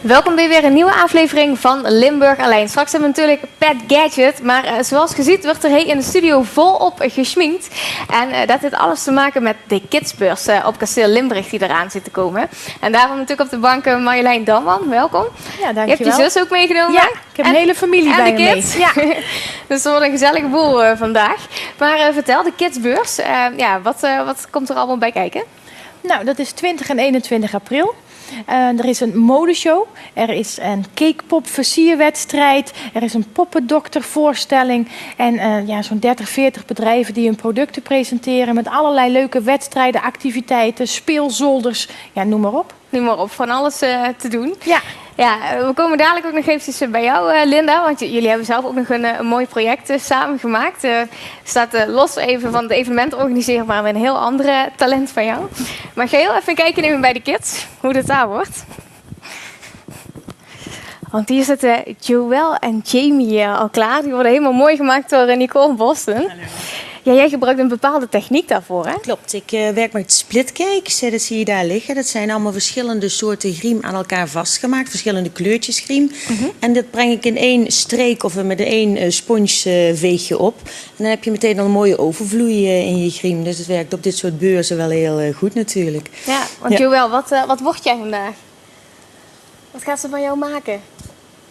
Welkom bij weer een nieuwe aflevering van Limburg Alleen. Straks hebben we natuurlijk Pet Gadget, maar zoals gezien wordt er hier in de studio volop geschminkt. En dat heeft alles te maken met de kidsbeurs op Kasteel Limburg die eraan zit te komen. En daarom natuurlijk op de bank Marjolein Damman, welkom. Ja, dankjewel. Je hebt je zus ook meegenomen? Ja, ik heb een hele familie bij de me kids. mee. Ja. Dus het wordt een gezellige boel vandaag. Maar vertel, de kidsbeurs, wat komt er allemaal bij kijken? Nou, dat is 20 en 21 april. Er is een modeshow, er is een cakepop versierwedstrijd, er is een poppendoktervoorstelling en zo'n 30, 40 bedrijven die hun producten presenteren met allerlei leuke wedstrijden, activiteiten, speelzolders, ja, noem maar op. Noem maar op, van alles te doen. Ja. Ja, we komen dadelijk ook nog eventjes bij jou, Linda, want jullie hebben zelf ook nog een mooi project samen gemaakt. Staat los even van het evenement organiseren, maar met een heel andere talent van jou. Maar ga heel even kijken nemen bij de kids, hoe dat daar wordt. Want hier zitten Joël en Jamie al klaar. Die worden helemaal mooi gemaakt door Nicole Boston. Ja, jij gebruikt een bepaalde techniek daarvoor, hè? Klopt, ik werk met splitcakes. Dat zie je daar liggen. Dat zijn allemaal verschillende soorten griem aan elkaar vastgemaakt. Verschillende kleurtjes griem. En dat breng ik in één streek of met één sponsje veeg je op. En dan heb je meteen al een mooie overvloei in je griem. Dus het werkt op dit soort beurzen wel heel goed natuurlijk. Ja, want Joël, wat word jij vandaag? Wat gaat ze van jou maken?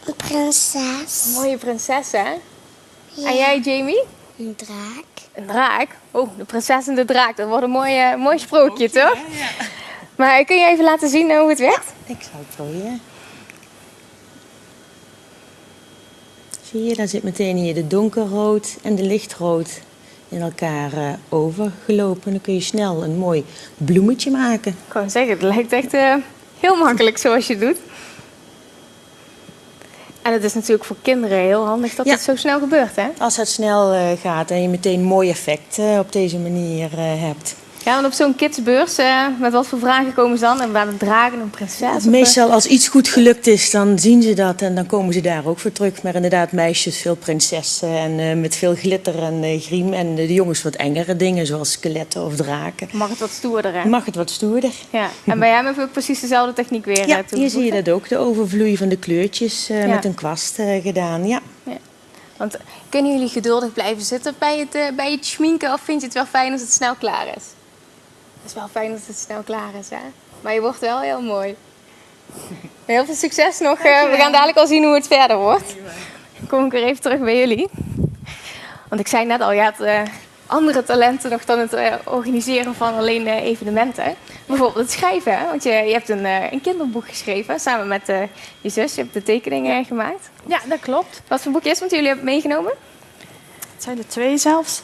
Een prinses. Een mooie prinses, hè? Ja. En jij, Jamie? Een draak. Een draak? Oh, de prinses en de draak. Dat wordt een mooi sprookje, toch? Ja. Maar kun je even laten zien hoe het werkt? Ik zal het proberen. Zie je, daar zit meteen hier de donkerrood en de lichtrood in elkaar overgelopen. Dan kun je snel een mooi bloemetje maken. Ik kan zeggen, het lijkt echt heel makkelijk zoals je het doet. En het is natuurlijk voor kinderen heel handig dat het zo snel gebeurt, hè? Als het snel gaat en je meteen een mooi effect op deze manier hebt. Ja, want op zo'n kidsbeurs, met wat voor vragen komen ze dan? En waar een draak en een prinses? Meestal als iets goed gelukt is, dan zien ze dat en dan komen ze daar ook voor terug. Maar inderdaad, meisjes, veel prinsessen en met veel glitter en griem. En de jongens wat engere dingen, zoals skeletten of draken. Mag het wat stoerder, hè? Mag het wat stoerder. Ja, en bij hem heb je ook precies dezelfde techniek weer Ja, toegevoegd. hier zie je dat ook, de overvloei van de kleurtjes met een kwast gedaan, ja. Want kunnen jullie geduldig blijven zitten bij het schminken of vind je het wel fijn als het snel klaar is? Het is wel fijn als het snel klaar is, hè? Maar je wordt wel heel mooi. Heel veel succes nog. We gaan dadelijk al zien hoe het verder wordt. Dan kom ik weer even terug bij jullie. Want ik zei net al, je hebt andere talenten nog dan het organiseren van alleen evenementen. Bijvoorbeeld het schrijven, hè? Want je hebt een kinderboek geschreven samen met je zus. Je hebt de tekeningen gemaakt. Ja, dat klopt. Wat voor boekje is het? Want jullie hebben het meegenomen? Het zijn er 2 zelfs.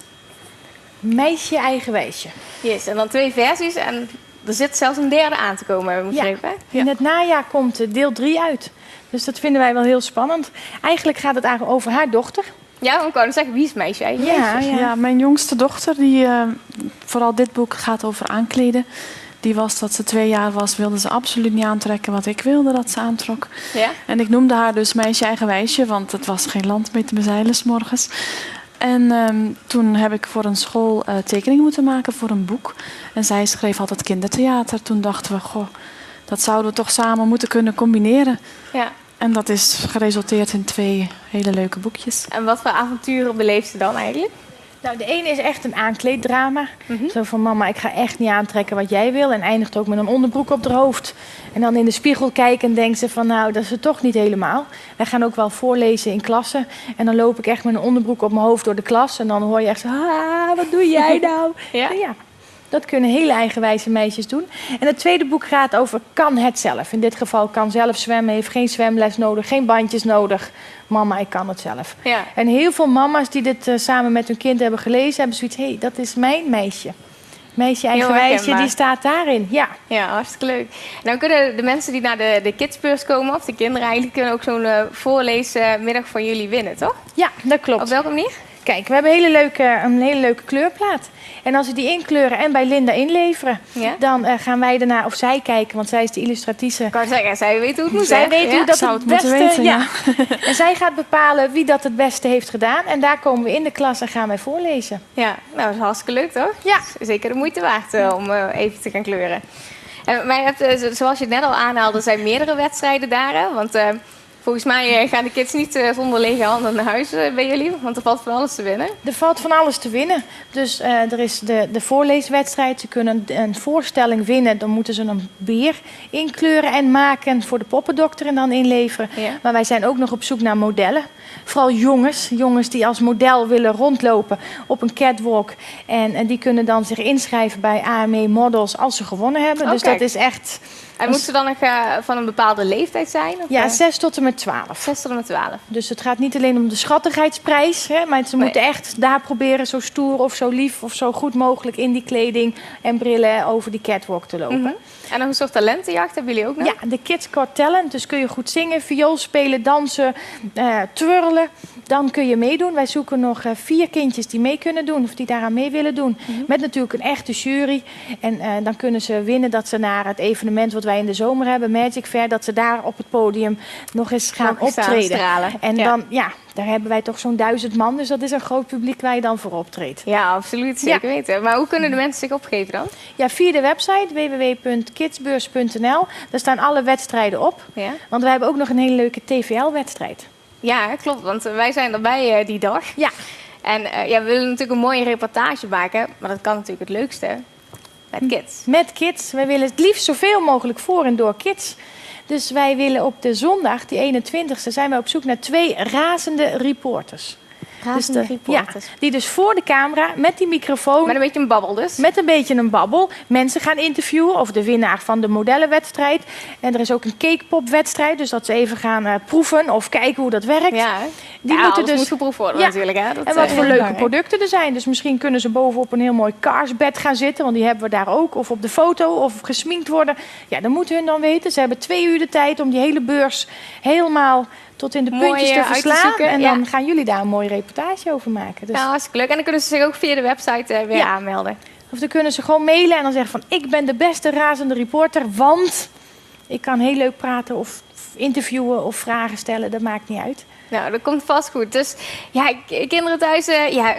Meisje, eigen wijsje. Yes, en dan 2 versies en er zit zelfs een derde aan te komen, hebben we begrepen. In het najaar komt deel 3 uit. Dus dat vinden wij wel heel spannend. Eigenlijk gaat het eigenlijk over haar dochter. Ja, want ik wou zeggen, wie is het meisje eigenlijk? Ja, mijn jongste dochter, die vooral dit boek gaat over aankleden. Die was dat ze 2 jaar was, wilde ze absoluut niet aantrekken wat ik wilde dat ze aantrok. Ja? En ik noemde haar dus meisje eigen wijsje, want het was geen land mee te bezeilen 's morgens. En toen heb ik voor een school tekeningen moeten maken voor een boek. En zij schreef altijd kindertheater. Toen dachten we, goh, dat zouden we toch samen moeten kunnen combineren. Ja. En dat is geresulteerd in 2 hele leuke boekjes. En wat voor avonturen beleeft ze dan eigenlijk? Nou, de ene is echt een aankleeddrama. Zo van, mama, ik ga echt niet aantrekken wat jij wil. En eindigt ook met een onderbroek op haar hoofd. En dan in de spiegel kijken en denkt ze van, nou, dat is het toch niet helemaal. Wij gaan ook wel voorlezen in klassen. En dan loop ik echt met een onderbroek op mijn hoofd door de klas. En dan hoor je echt zo, wat doe jij nou? Ja? Ja, dat kunnen hele eigenwijze meisjes doen. En het tweede boek gaat over kan het zelf. In dit geval kan zelf zwemmen, heeft geen zwemles nodig, geen bandjes nodig. Mama, ik kan het zelf. Ja. En heel veel mama's die dit samen met hun kind hebben gelezen, hebben zoiets, hé, dat is mijn meisje. Meisje eigenwijsje, herkenbaar. die staat daarin. Ja. Ja, hartstikke leuk. En dan kunnen de mensen die naar de kidsbeurs komen, of de kinderen eigenlijk, kunnen ook zo'n voorleesmiddag van jullie winnen, toch? Ja, dat klopt. Op welke manier? Kijk, we hebben een hele leuke kleurplaat. En als we die inkleuren en bij Linda inleveren, dan gaan wij daarna, of zij kijken, want zij is de illustratrice. Ik kan zeggen, zij weet hoe het moet. Zij weet hoe dat zou het het moeten beste weten, ja. En zij gaat bepalen wie dat het beste heeft gedaan. En daar komen we in de klas en gaan wij voorlezen. Ja, nou, dat is hartstikke leuk, toch? Ja. Zeker de moeite waard om even te gaan kleuren. Maar je hebt, zoals je het net al aanhaalde, er zijn meerdere wedstrijden daar. Hè? Want volgens mij gaan de kids niet zonder lege handen naar huis bij jullie. Want er valt van alles te winnen. Er valt van alles te winnen. Dus er is de voorleeswedstrijd. Ze kunnen een voorstelling winnen. Dan moeten ze een beer inkleuren en maken voor de poppendokter en dan inleveren. Ja. Maar wij zijn ook nog op zoek naar modellen. Vooral jongens die als model willen rondlopen op een catwalk. En die kunnen dan zich inschrijven bij AME Models als ze gewonnen hebben. Oh, dus kijk. dat is echt... En moeten ze dan nog van een bepaalde leeftijd zijn? Of, Ja, 6 tot en met 12. 6 tot en met 12. Dus het gaat niet alleen om de schattigheidsprijs, hè, maar ze moeten echt daar proberen zo stoer of zo lief of zo goed mogelijk in die kleding en brillen over die catwalk te lopen. Mhm. En nog een soort talentenjacht hebben jullie ook nog? Ja, de Kids Got Talent. Dus kun je goed zingen, viool spelen, dansen, twirlen. Dan kun je meedoen. Wij zoeken nog 4 kindjes die mee kunnen doen of die daaraan mee willen doen. Met natuurlijk een echte jury. En dan kunnen ze winnen dat ze naar het evenement wat wij in de zomer hebben, Magic Fair, dat ze daar op het podium nog eens gaan Nog eens optreden. stralen. En Ja. dan, daar hebben wij toch zo'n 1000 man. Dus dat is een groot publiek waar je dan voor optreedt. Ja, absoluut. Zeker weten. Maar hoe kunnen de mensen zich opgeven dan? Ja, via de website www.kidsbeurs.nl. Daar staan alle wedstrijden op. Ja, Want wij hebben ook nog een hele leuke TVL-wedstrijd. ja klopt. Want wij zijn erbij die dag. Ja. En we willen natuurlijk een mooie reportage maken. Maar dat kan natuurlijk het leukste met kids. Met kids. Wij willen het liefst zoveel mogelijk voor en door kids. Dus wij willen op de zondag, die 21ste, zijn we op zoek naar 2 razende reporters. Razende reporters. Ja, die dus voor de camera, met die microfoon, Met een beetje een babbel dus. met een beetje een babbel, mensen gaan interviewen. Of de winnaar van de modellenwedstrijd. En er is ook een cakepopwedstrijd. Dus dat ze even gaan proeven of kijken hoe dat werkt. Ja, Die moeten alles dus moet geproefd worden Ja. natuurlijk. Hè? Dat, En wat voor heel leuke belangrijk. producten er zijn. Dus misschien kunnen ze bovenop een heel mooi Karsbed gaan zitten. Want die hebben we daar ook. Of op de foto. Of gesminkt worden. Ja, dat moeten hun dan weten. Ze hebben 2 uur de tijd om die hele beurs helemaal tot in de Mooi, puntjes te uit te verslaan. zoeken, En ja. dan gaan jullie daar een mooie reportage over maken. Dus, Ja, hartstikke leuk. En dan kunnen ze zich ook via de website weer Ja. aanmelden. Of dan kunnen ze gewoon mailen en dan zeggen van... ik ben de beste razende reporter, want... ik kan heel leuk praten of interviewen of vragen stellen. Dat maakt niet uit. Nou, dat komt vast goed. Dus ja, kinderen thuis,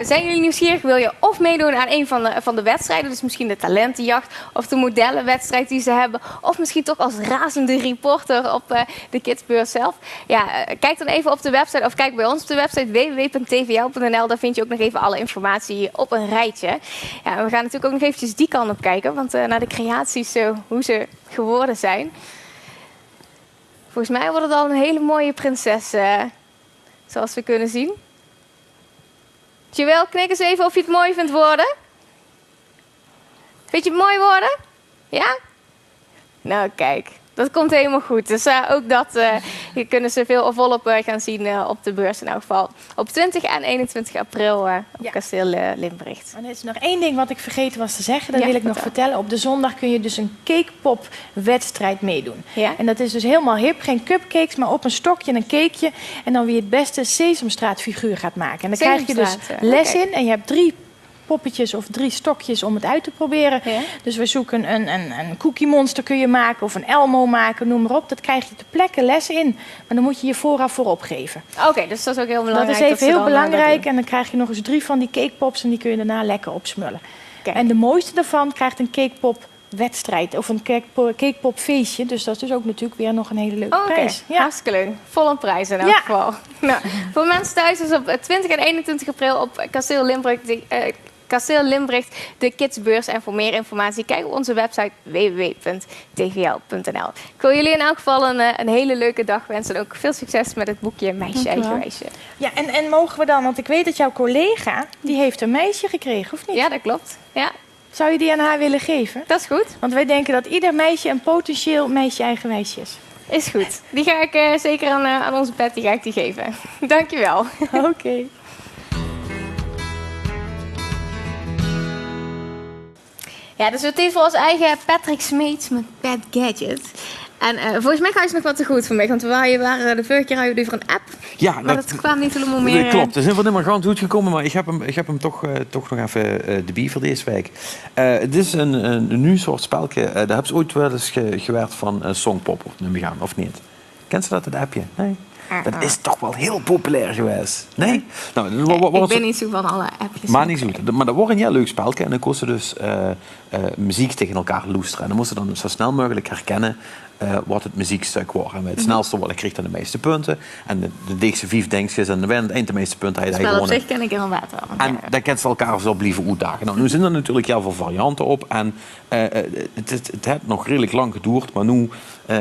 zijn jullie nieuwsgierig? Wil je of meedoen aan een van de wedstrijden, dus misschien de talentenjacht of de modellenwedstrijd die ze hebben, of misschien toch als razende reporter op de kidsbeurs zelf? Ja, kijk dan even op de website of kijk bij ons op de website www.tvl.nl. Daar vind je ook nog even alle informatie op een rijtje. Ja, en we gaan natuurlijk ook nog eventjes die kant op kijken, want naar de creaties, hoe ze geworden zijn. Volgens mij wordt het al een hele mooie prinses. Zoals we kunnen zien. Joël, knik eens even of je het mooi vindt worden. Vind je het mooi worden? Ja? Nou, kijk. Dat komt helemaal goed. Dus ook dat hier kunnen ze volop gaan zien op de beurs in elk geval. Op 20 en 21 april op Kasteel Limbricht. En er is nog 1 ding wat ik vergeten was te zeggen. Dat Ja, wil ik nog vertel. vertellen. Op de zondag kun je dus een cakepop-wedstrijd meedoen. Ja? En dat is dus helemaal hip. Geen cupcakes, maar op een stokje een cakeje. En dan wie het beste Sesamstraat-figuur gaat maken. En dan krijg je dus Sesamstraat, les oké. in. En je hebt 3 poppetjes of 3 stokjes om het uit te proberen. Ja? Dus we zoeken een cookie monster kun je maken of een Elmo maken, noem maar op. Dat krijg je ter plekke les in. Maar dan moet je je vooraf voor opgeven. Oké, dus dat is ook heel belangrijk. Dat is even ze heel dan, belangrijk. dat doen. En dan krijg je nog eens 3 van die cakepops en die kun je daarna lekker opsmullen. Kijk. En de mooiste daarvan krijgt een cakepop wedstrijd of een cakepop feestje. Dus dat is dus ook natuurlijk weer nog een hele leuke Oké, prijs. Ja. hartstikke leuk. Vol aan prijzen in elk Ja. geval. Nou, voor mensen thuis is op 20 en 21 april op Kasteel Limbricht de kidsbeurs. En voor meer informatie kijk op onze website www.tvl.nl. Ik wil jullie in elk geval een hele leuke dag wensen. En ook veel succes met het boekje Meisje Eigen Wijsje. Ja, en mogen we dan, want ik weet dat jouw collega, die heeft een meisje gekregen, of niet? Ja, dat klopt. Ja, Zou je die aan haar willen geven? dat is goed. Want wij denken dat ieder meisje een potentieel meisje eigen wijsje is. Is goed. Die ga ik zeker aan onze Patty die geven. Dankjewel. Oké. Ja, dus het is voor ons eigen Patrick Smeets met Pet Gadget. En volgens mij ga je nog wat te goed voor mij. Want we waren de vorige keer hadden we over een app. Ja, Maar dat kwam niet helemaal meer. dat klopt. Het is helemaal niet meer goed gekomen, maar ik heb hem toch nog even de bier voor deze week. Het is een nieuw soort spelje. Daar heb ze ooit wel eens gewerkt van Songpop of niet, of niet? Kent ze dat, het appje? Nee? Dat is toch wel heel populair geweest. Nee? Nou, Ik ben niet zo van alle appjes. maar niet zo. Maar dat wordt een heel leuk spelje. En dan kost ze dus muziek tegen elkaar loesteren. En dan moesten ze dan zo snel mogelijk herkennen wat het muziekstuk wordt. En bij het snelste wordt, kreeg dan de meeste punten. En de dichtste 5 dingetjes. En bij het eind de meeste punten. Het spel op zich ken ik inderdaad wel. En dan kennen ze elkaar zo blijven uitdagen. Nou, nu zijn er natuurlijk heel veel varianten op. En het heeft nog redelijk lang geduurd. Maar nu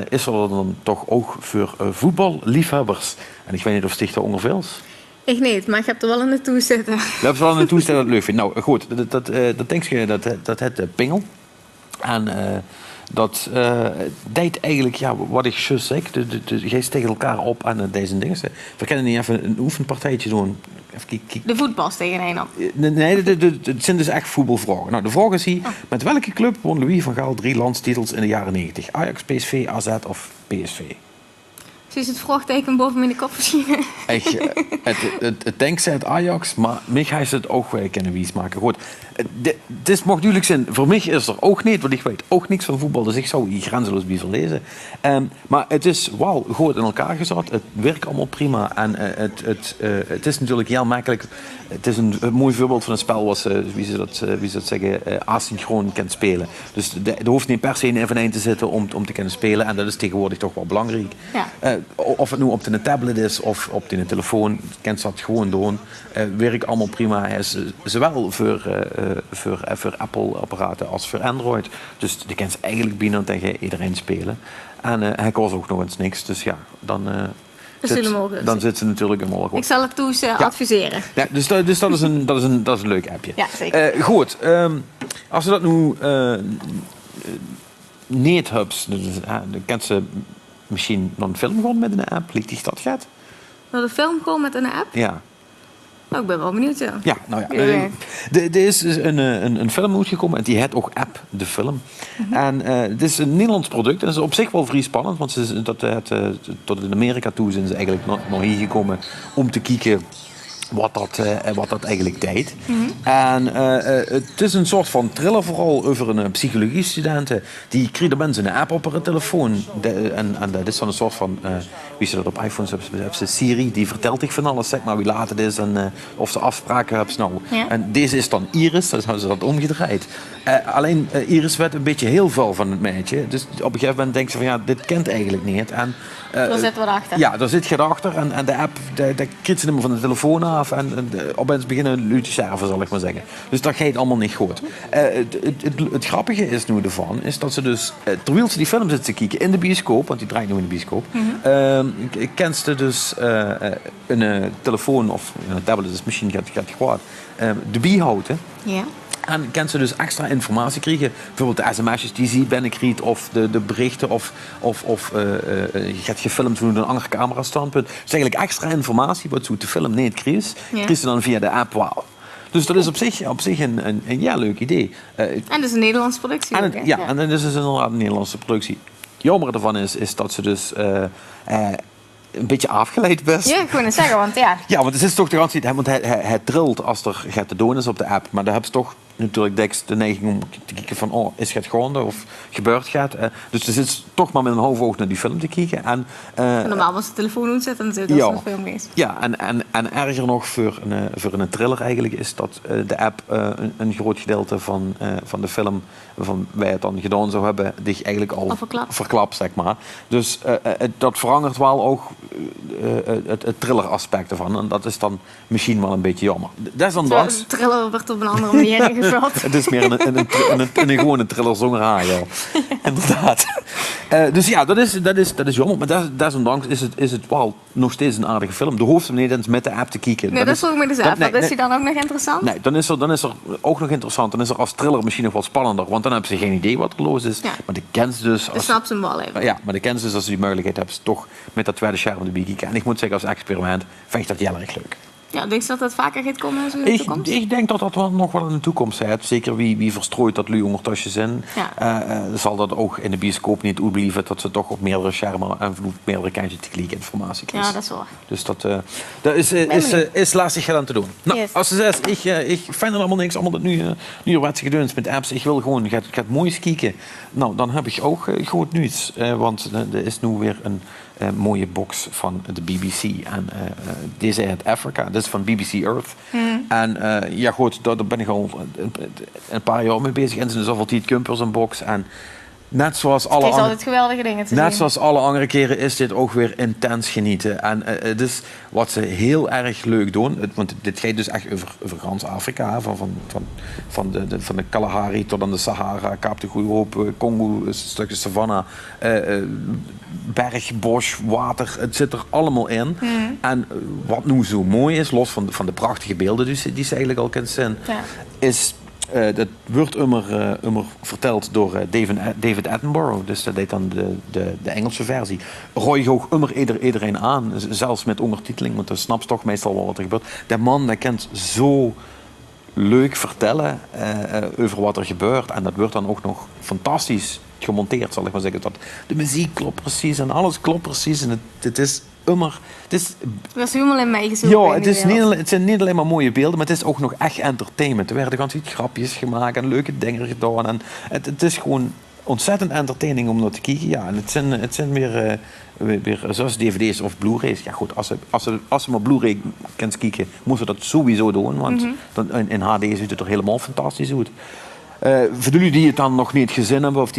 is er dan toch ook voor voetballiefhebbers. En ik weet niet of Stichter ongeveer is. Ik niet, maar ik heb er wel in naartoe zitten. We hebben ze wel naartoe staan dat het leuk vindt. Nou goed, dat denk je dat het pingel. En dat deed eigenlijk, ja, wat ik juist zeg, jij tegen elkaar op en deze dingen. We kunnen niet even een oefenpartijtje doen. Even De voetbals tegen een op. Nee, het zijn dus echt voetbalvragen. Nou, de vraag is hier, met welke club won Louis van Gaal 3 landstitels in de jaren 90? Ajax, PSV, AZ of PSV? Zie je het vraagteken boven mijn kop verschijnen? Echt, het denkt zij het Ajax, maar mij ga je het ook kunnen wijs maken. Goed, het mag duidelijk zijn, voor mij is er ook niet, want ik weet ook niks van voetbal, dus ik zou hier grenzeloos bij verlezen. Maar het is wel goed in elkaar gezet, het werkt allemaal prima en het is natuurlijk heel makkelijk. Het is een mooi voorbeeld van een spel wat wie ze dat zeggen, asynchroon kan spelen. Dus er hoeft niet per se in even een te zitten om te kunnen spelen en dat is tegenwoordig toch wel belangrijk. Ja. Of het nu op de tablet is of op de telefoon, kan ze dat gewoon doen. Werkt allemaal prima. Hij is zowel voor Apple-apparaten als voor Android. Dus die kan ze eigenlijk binnen tegen iedereen spelen. En hij kost ook nog eens niks. Dus ja, dan zit ze natuurlijk helemaal goed. Ik zal het toes adviseren. Ja, dus dat is een leuk appje. Ja, zeker. Goed, als we dat nu niet hebben, dan kan ze misschien nog een film gewoon met een app. Ligt die dat gaat? Naar de film gewoon met een app? Ja. Nou, ik ben wel benieuwd. Ja. Ja, nou ja. Er is dus een film uitgekomen en die heet ook App, de film. En het is een Nederlands product en dat is op zich wel vrij spannend, want tot in Amerika toe zijn ze eigenlijk nog hier gekomen om te kijken wat dat eigenlijk deed. En het is een soort van thriller, vooral over een psychologiestudent. Die krijgt mensen een app op haar telefoon. En dat is dan een soort van, wie ze dat op iPhones hebben, ze Siri, die vertelt zich van alles, zeg maar, wie laat het is en of ze afspraken hebben. Nou. Ja. En deze is dan Iris, dus hebben ze dat omgedraaid. Alleen Iris werd een beetje heel veel van het meisje. Dus op een gegeven moment denkt ze van ja, dit kent eigenlijk niet. En Daar zit wat achter. ja, daar zit je erachter. En de app, daar krijgt ze hem van de telefoon af. En opeens beginnen luidjes sterven, zal ik maar zeggen. Dus dat gaat allemaal niet goed. Het grappige is nu ervan, is dat ze dus, terwijl ze die film zit te kijken in de bioscoop, want die draait nu in de bioscoop, kent ze dus een telefoon of een tablet, dus misschien gaat kwaad, de bijhouden. Ja. En kan ze dus extra informatie krijgen. Bijvoorbeeld de sms'jes die ze binnenkrijgt. Of de berichten. Of je gaat gefilmd vanuit een ander camerastandpunt. Dus eigenlijk extra informatie wat ze uit de film niet krijgt. Ja. Krijgt ze dan via de app. Wow. Dus dat is op zich een ja, leuk idee. En dat is een Nederlandse productie. En ook, hè? en dan is het inderdaad een Nederlandse productie. Jammer ervan is dat ze dus een beetje afgeleid best. Ja, ik wou net zeggen, want ja. Ja, want het is toch de garantie, want hij trilt als er gaat te doen is op de app. Maar dan heb je toch natuurlijk de neiging om te kijken van, oh, is het gaande of gebeurt het? Dus er zit toch maar met een half oog naar die film te kijken. En, Normaal was de telefoon uitzetten en zo, dat is nog veel meer. Ja, en erger nog voor een thriller eigenlijk is dat de app een groot gedeelte van de film waarvan wij het dan gedaan zou hebben, die eigenlijk al verklapt, zeg maar. Dus dat verandert wel ook het thriller aspect ervan. En dat is dan misschien wel een beetje jammer. Desondanks... De thriller wordt op een andere manier ingevuld. Het is meer een gewone thriller zonder haar, ja. Inderdaad. Dus ja, dat is jammer. Maar desondanks is het wel nog steeds een aardige film. De hoofd niet eens met de app te kijken. Nee, dat is ook met de app. Is die dan ook nog interessant? Nee, dan is er ook nog interessant. Dan is er als thriller misschien nog wat spannender. Want dan hebben ze geen idee wat er los is. Ja. Maar de kent ze dus... Dat snapt ze hem wel even. Ja, maar de kent ze dus als ze die mogelijkheid hebben, toch met dat tweede scherm erbij kijken. En ik moet zeggen, als experiment vind ik dat heel erg leuk. Ja, denk je dat dat vaker gaat komen in de toekomst? Ik denk dat dat nog wel in de toekomst is. Zeker wie verstrooit dat lui ondertussen zijn. Ja. Zal dat ook in de bioscoop niet uitblijven dat ze toch op meerdere schermen en op meerdere kantjes tegelijk informatie krijgen. Ja, dat is waar. Dus dat is lastig aan te doen. Nou, yes. Als ze zegt, ik vind er allemaal niks, allemaal dat nu wat ze gedaan met apps. Ik wil gewoon, gaat moois kijken. Nou, dan heb ik ook goed nieuws. Want er is nu weer mooie box van de BBC. En deze heet Africa. Dit is van BBC Earth. En ja goed, daar ben ik al een paar jaar mee bezig. En er zijn zoveel Tiet Kumpers een box. En net zoals alle Het is altijd geweldige dingen te zien. net zoals alle andere keren is dit ook weer intens genieten. En het is wat ze heel erg leuk doen. Want dit gaat dus echt over gans Afrika. Van de Kalahari tot aan de Sahara, Kaap de Goede Hoop, Congo, stukje savanna, berg, bos, water. Het zit er allemaal in. En wat nu zo mooi is, los van de prachtige beelden die ze eigenlijk al kunt zien, is... dat wordt immer verteld door David Attenborough. Dus dat deed dan de Engelse versie. Roy je ook immer iedereen aan. Zelfs met ondertiteling. Want dan snap je toch meestal wel wat er gebeurt. Die man die kent zo leuk vertellen over wat er gebeurt. En dat wordt dan ook nog fantastisch gemonteerd, zal ik maar zeggen. Dat de muziek klopt precies en alles klopt precies. En het is immer... Er was helemaal in meegezogen. Ja, het zijn niet alleen maar mooie beelden, maar het is ook nog echt entertainment. Er werden gewoon iets grapjes gemaakt en leuke dingen gedaan. En het is gewoon ontzettend entertaining om naar te kijken. Ja, en het zijn weer zoals dvd's of blu-rays. Ja goed, als ze maar blu-ray kunt kijken, moeten we dat sowieso doen. Want in HD ziet het er helemaal fantastisch uit. Voor jullie die het dan nog niet gezien hebben, of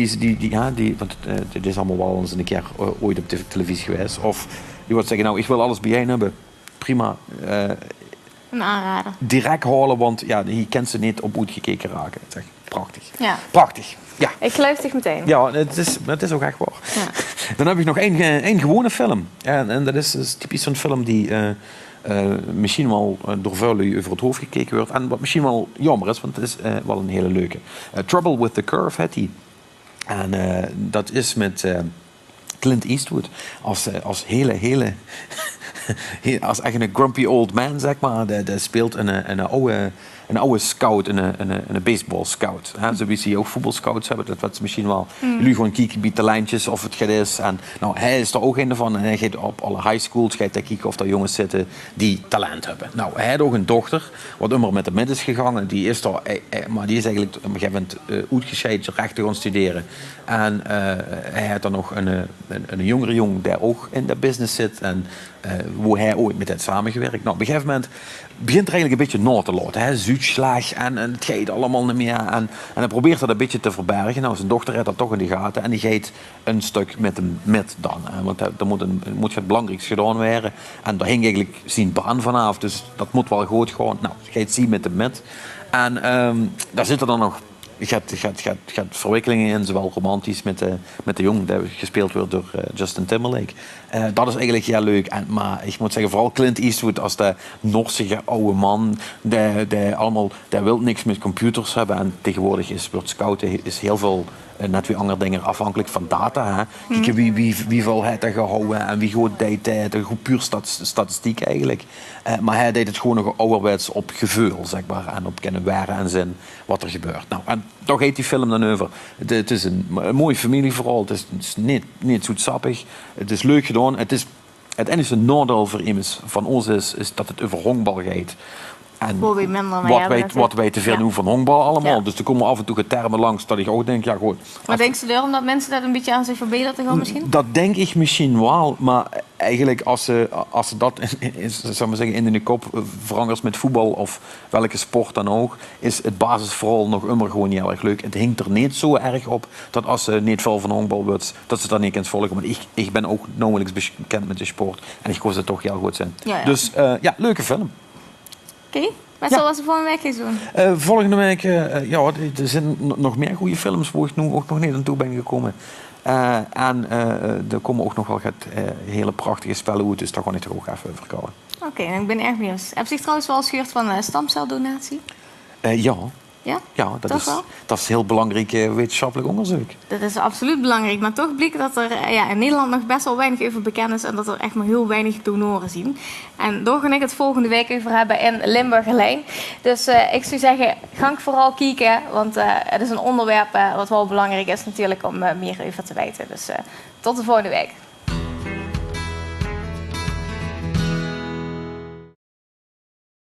want het is allemaal wel eens een keer ooit op de televisie geweest. Of die wordt zeggen, nou, ik wil alles bij jij hebben. Prima. Een aanrader. Direct halen, want ja, je kent ze niet op uitgekeken raken. Het is echt prachtig. Ja. Prachtig. Ja. Ik geloof dich meteen. Ja, het is ook echt waar. Ja. Dan heb ik nog één gewone film. En dat is typisch zo'n film die misschien wel door vuil over het hoofd gekeken wordt. En wat misschien wel jammer is, want het is wel een hele leuke. Trouble with the Curve heet die. En dat is met Clint Eastwood als hele als echt een grumpy old man, zeg maar. Die speelt een oude scout, een baseball scout. Zo wie ze ook voetbalscouts hebben, dat wat ze misschien wel. Jullie gewoon kijken bij de lijntjes of het gaat is. En nou, hij is er ook een van. En hij gaat op alle high schools kijken of er jongens zitten die talent hebben. Nou, hij had ook een dochter, wat immer met de mid is gegaan. Die is er, maar die is eigenlijk op een gegeven moment uitgescheiden, recht te gaan studeren. En hij had dan nog een jongere jongen die ook in de business zit. En hoe hij ooit met het samengewerkt. Nou, op een gegeven moment begint er eigenlijk een beetje na te laten. Zuidslag en het gaat allemaal niet meer. En hij probeert dat een beetje te verbergen. Nou, zijn dochter heeft dat toch in de gaten. En die gaat een stuk met hem met dan. Want er moet het belangrijkste gedaan worden. En daar hing eigenlijk zijn baan vanaf. Dus dat moet wel goed gaan. Nou, je gaat zien met hem met. En daar zitten dan nog... gaat verwikkelingen in, zowel romantisch met de jongen die gespeeld wordt door Justin Timberlake. Dat is eigenlijk heel leuk. Maar ik moet zeggen, vooral Clint Eastwood als de norsige oude man, die wil niks met computers hebben. En tegenwoordig wordt scouten is heel veel net wie andere dingen afhankelijk van data. Hè. Kijken wie veel heeft hij gehouden en wie goed deed hij. Goed puur statistiek eigenlijk. Maar hij deed het gewoon nog ouderwets op gevoel, zeg maar. En op kunnen waren en zin wat er gebeurt. Nou, en toch heet die film dan over. Het is een mooi familieverhaal. Het is niet zoetsappig. Het is leuk gedaan. Het enige nadeel voor iemand van ons is dat het over honkbal gaat. En wat wij te veel doen van honkbal allemaal. Ja. Dus er komen af en toe termen langs dat ik ook denk, ja goed. Maar denk je er omdat mensen dat een beetje aan zich verbeteren te gaan misschien? Dat denk ik misschien wel. Maar eigenlijk als ze dat zou maar zeggen, in de kop verandert met voetbal of welke sport dan ook, is het basisverhaal nog immer gewoon niet erg leuk. Het hinkt er niet zo erg op dat als ze niet veel van honkbal wordt, dat ze dat niet kunnen volgen. Maar ik ben ook nauwelijks bekend met de sport. En ik koos het toch heel goed zijn. Ja. Dus ja, leuke film. Oké. Wat zal we volgende week eens doen? Volgende week, er zijn nog meer goede films waar ik nu ook nog niet aan toe ben gekomen. En er komen ook nog wel hele prachtige spellen uit, dus daar ga ik toch ook even over komen. Oké, ik ben erg benieuwd. Heb je zich trouwens wel eens gehoord van stamceldonatie? Ja. Ja? Ja, dat is heel belangrijk wetenschappelijk onderzoek. Dat is absoluut belangrijk, maar toch blijkt dat er in Nederland nog best wel weinig over bekend is en dat er echt maar heel weinig donoren zien. En daar ga ik het volgende week over hebben in Limburgerlijn. Dus ik zou zeggen, ga vooral kijken, want het is een onderwerp wat wel belangrijk is natuurlijk om meer over te weten. Dus tot de volgende week.